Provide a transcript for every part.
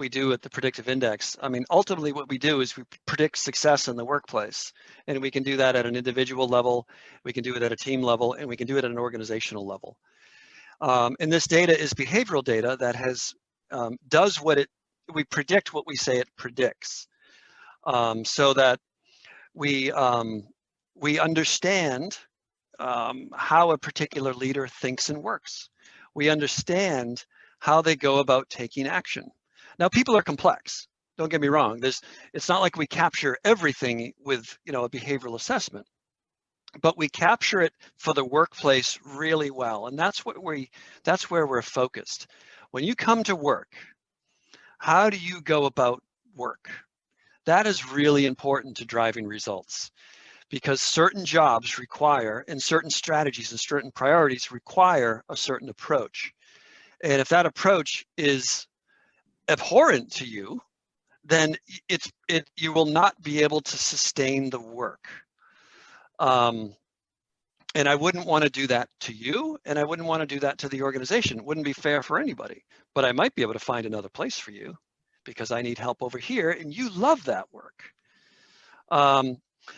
we do at the Predictive Index. I mean, ultimately what we do is we predict success in the workplace, and we can do that at an individual level, we can do it at a team level, and we can do it at an organizational level. And this data is behavioral data that has does what we predict what we say it predicts, so that we understand how a particular leader thinks and works. We understand how they go about taking action. Now, people are complex. Don't get me wrong. It's not like we capture everything with a behavioral assessment, but we capture it for the workplace really well, and that's where we're focused. When you come to work, how do you go about work? That is really important to driving results, because certain jobs require, and certain strategies and certain priorities require a certain approach. And if that approach is abhorrent to you, then you will not be able to sustain the work. And I wouldn't want to do that to you, and I wouldn't want to do that to the organization. It wouldn't be fair for anybody, but I might be able to find another place for you because I need help over here and you love that work.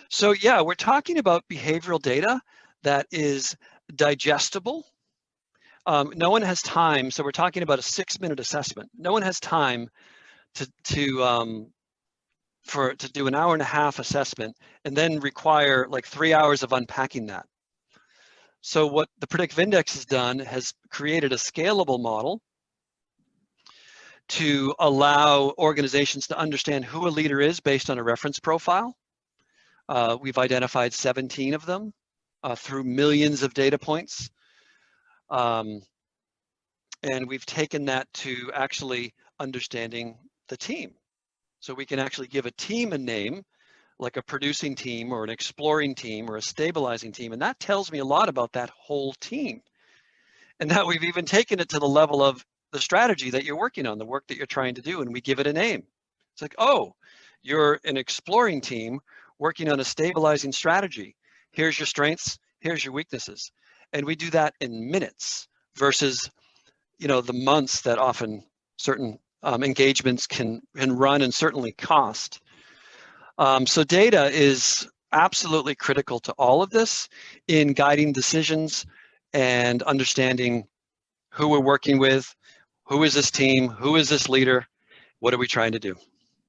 So yeah, we're talking about behavioral data that is digestible. No one has time, so we're talking about a 6-minute assessment. No one has time to do an 1.5-hour assessment and then require like 3 hours of unpacking that. So what the Predictive Index has done has created a scalable model to allow organizations to understand who a leader is based on a reference profile. We've identified 17 of them through millions of data points. And we've taken that to actually understanding the team. So we can actually give a team a name, like a producing team or an exploring team or a stabilizing team. And that tells me a lot about that whole team. And that we've even taken it to the level of the strategy that you're working on, the work that you're trying to do, and we give it a name. It's like, oh, you're an exploring team working on a stabilizing strategy. Here's your strengths, here's your weaknesses. And we do that in minutes versus, the months that often certain engagements can run and certainly cost. So data is absolutely critical to all of this in guiding decisions and understanding who we're working with, who is this team, who is this leader, what are we trying to do?